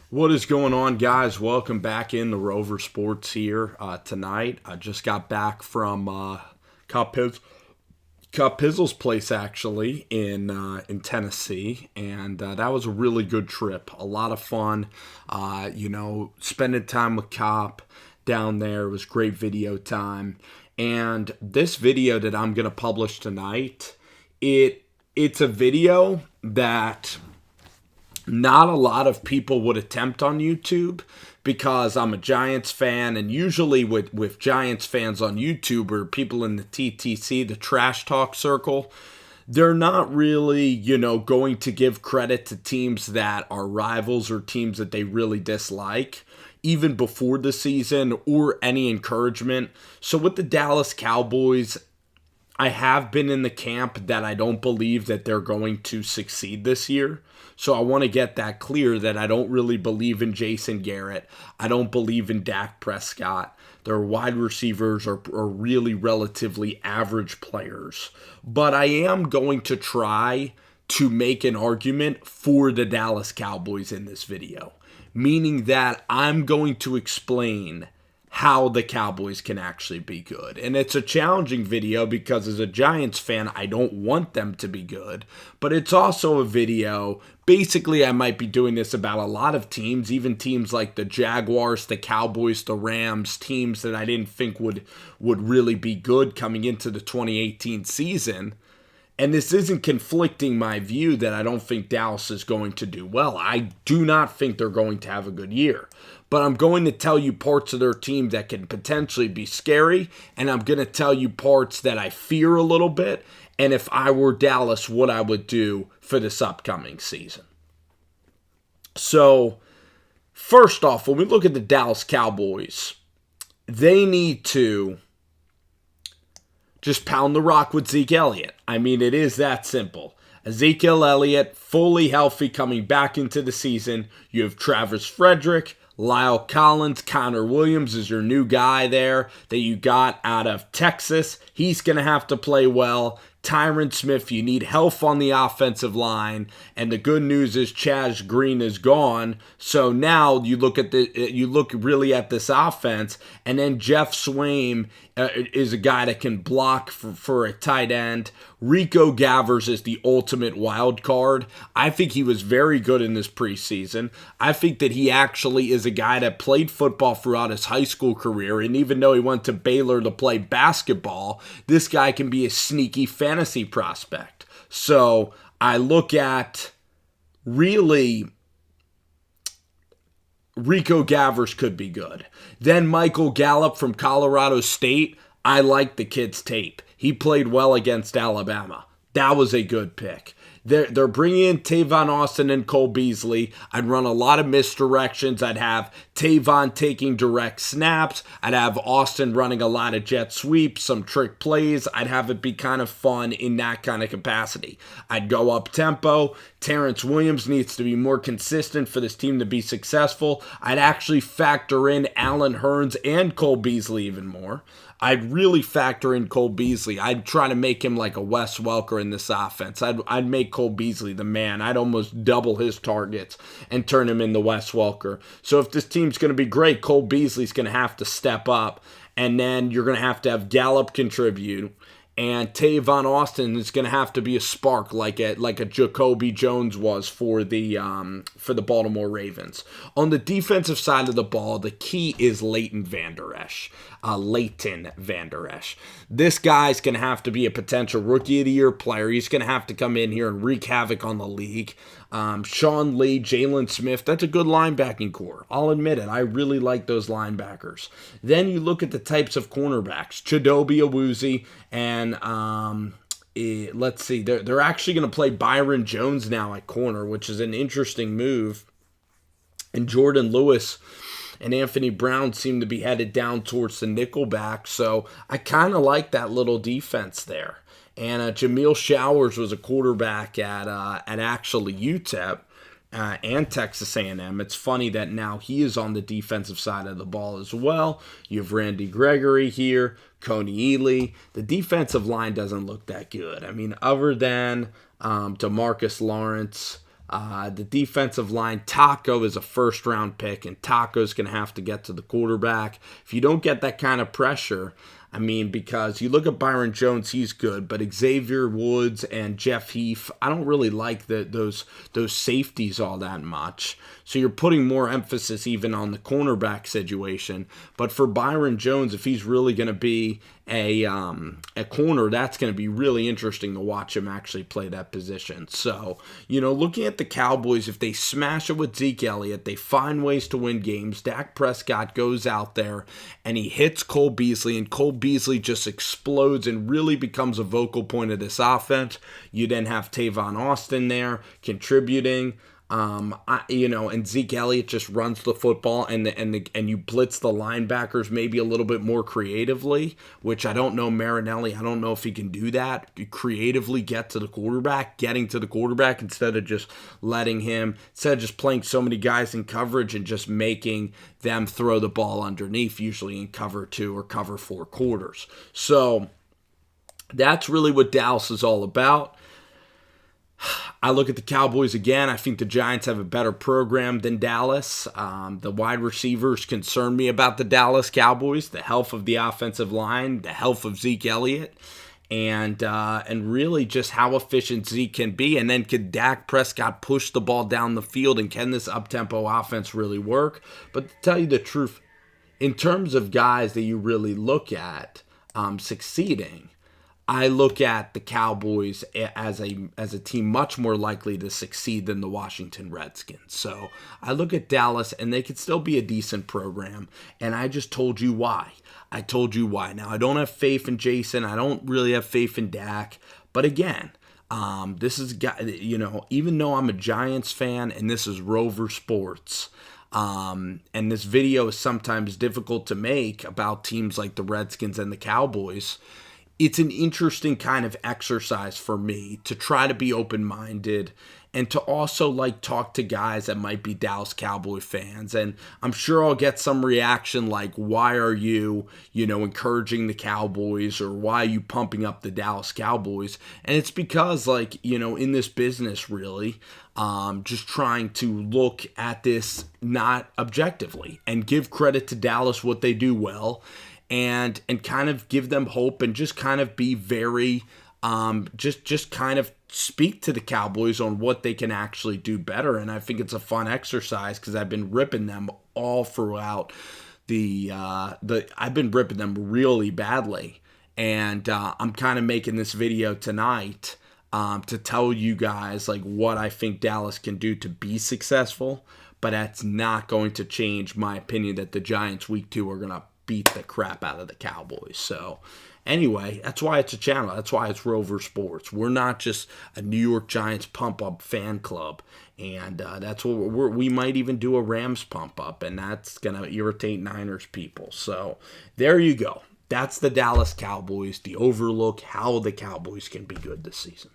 What is going on, guys? Welcome back in the Rover Sports here tonight. I just got back from Cup Pizzle's place actually in Tennessee, and that was a really good trip. A lot of fun. Spending time with Cop down there. It was great video time. And this video that I'm gonna publish tonight, it's a video that not a lot of people would attempt on YouTube because I'm a Giants fan, and usually with Giants fans on YouTube or people in the TTC, the trash talk circle, they're not really, going to give credit to teams that are rivals or teams that they really dislike, even before the season, or any encouragement. So with the Dallas Cowboys, I have been in the camp that I don't believe that they're going to succeed this year. So I want to get that clear that I don't really believe in Jason Garrett. I don't believe in Dak Prescott. Their wide receivers are really relatively average players. But I am going to try to make an argument for the Dallas Cowboys in this video, meaning that I'm going to explain how the Cowboys can actually be good. And it's a challenging video because as a Giants fan, I don't want them to be good. But it's also a video, basically I might be doing this about a lot of teams, even teams like the Jaguars, the Cowboys, the Rams, teams that I didn't think would really be good coming into the 2018 season. And this isn't conflicting my view that I don't think Dallas is going to do well. I do not think they're going to have a good year. But I'm going to tell you parts of their team that can potentially be scary, and I'm going to tell you parts that I fear a little bit, and if I were Dallas, what I would do for this upcoming season. So, first off, when we look at the Dallas Cowboys, they need to just pound the rock with Zeke Elliott. I mean, it is that simple. Ezekiel Elliott, fully healthy, coming back into the season. You have Travis Frederick, Lyle Collins, Connor Williams is your new guy there that you got out of Texas. He's going to have to play well. Tyron Smith, you need health on the offensive line, and the good news is Chaz Green is gone. So now you look really at this offense, and then Jeff Swaim is a guy that can block for a tight end. Rico Gavers is the ultimate wild card. I think he was very good in this preseason. I think that he actually is a guy that played football throughout his high school career, and even though he went to Baylor to play basketball, this guy can be a sneaky fantasy prospect. So I look at really Rico Gavers could be good. Then Michael Gallup from Colorado State. I like the kid's tape. He played well against Alabama. That was a good pick. They're bringing in Tavon Austin and Cole Beasley. I'd run a lot of misdirections. I'd have Tavon taking direct snaps. I'd have Austin running a lot of jet sweeps, some trick plays. I'd have it be kind of fun in that kind of capacity. I'd go up tempo. Terrence Williams needs to be more consistent for this team to be successful. I'd actually factor in Allen Hurns and Cole Beasley even more. I'd really factor in Cole Beasley. I'd try to make him like a Wes Welker in this offense. I'd make Cole Beasley the man. I'd almost double his targets and turn him into Wes Welker. So if this team's going to be great, Cole Beasley's going to have to step up. And then you're going to have Gallup contribute. And Tavon Austin is going to have to be a spark like a Jacoby Jones was for the Baltimore Ravens. On the defensive side of the ball, the key is Leighton Vander Esch. This guy's going to have to be a potential Rookie of the Year player. He's going to have to come in here and wreak havoc on the league. Sean Lee, Jalen Smith, that's a good linebacking core. I'll admit it. I really like those linebackers. Then you look at the types of cornerbacks. Chidobe Awuzie and let's see. They're actually going to play Byron Jones now at corner, which is an interesting move. And Jordan Lewis and Anthony Brown seem to be headed down towards the nickelback. So I kind of like that little defense there. And Jamil Showers was a quarterback at actually UTEP and Texas A&M. It's funny that now he is on the defensive side of the ball as well. You have Randy Gregory here, Coney Ely. The defensive line doesn't look that good. I mean, other than DeMarcus Lawrence, The defensive line, Taco is a first-round pick, and Taco's going to have to get to the quarterback. If you don't get that kind of pressure, I mean, because you look at Byron Jones, he's good, but Xavier Woods and Jeff Heath, I don't really like those safeties all that much. So you're putting more emphasis even on the cornerback situation. But for Byron Jones, if he's really going to be a corner, that's going to be really interesting to watch him actually play that position. So, looking at the Cowboys, if they smash it with Zeke Elliott, they find ways to win games. Dak Prescott goes out there and he hits Cole Beasley, and Cole Beasley just explodes and really becomes a vocal point of this offense. You then have Tavon Austin there contributing. And Zeke Elliott just runs the football, and you blitz the linebackers maybe a little bit more creatively, which I don't know Marinelli. I don't know if he can do that. You creatively getting to the quarterback instead of just playing so many guys in coverage and just making them throw the ball underneath, usually in cover 2 or cover 4 quarters. So that's really what Dallas is all about. I look at the Cowboys again. I think the Giants have a better program than Dallas. The wide receivers concern me about the Dallas Cowboys, the health of the offensive line, the health of Zeke Elliott, and really just how efficient Zeke can be. And then could Dak Prescott push the ball down the field, and can this up-tempo offense really work? But to tell you the truth, in terms of guys that you really look at succeeding, I look at the Cowboys as a team much more likely to succeed than the Washington Redskins. So I look at Dallas, and they could still be a decent program, and I just told you why. Now, I don't have faith in Jason. I don't really have faith in Dak. But again, this is, even though I'm a Giants fan and this is Rover Sports, and this video is sometimes difficult to make about teams like the Redskins and the Cowboys, it's an interesting kind of exercise for me to try to be open-minded and to also talk to guys that might be Dallas Cowboy fans. And I'm sure I'll get some reaction like, why are you, encouraging the Cowboys, or why are you pumping up the Dallas Cowboys? And it's because in this business really, just trying to look at this not objectively and give credit to Dallas what they do well, and kind of give them hope, and just kind of be very just kind of speak to the Cowboys on what they can actually do better. And I think it's a fun exercise because I've been ripping them all throughout I've been ripping them really badly, and I'm kind of making this video tonight to tell you guys what I think Dallas can do to be successful. But that's not going to change my opinion that the Giants week 2 are going to beat the crap out of the Cowboys. So anyway, that's why it's a channel. That's why it's Rover Sports. We're not just a New York Giants pump-up fan club. And that's what we might even do a Rams pump-up, and that's going to irritate Niners people. So there you go. That's the Dallas Cowboys, the overlook, how the Cowboys can be good this season.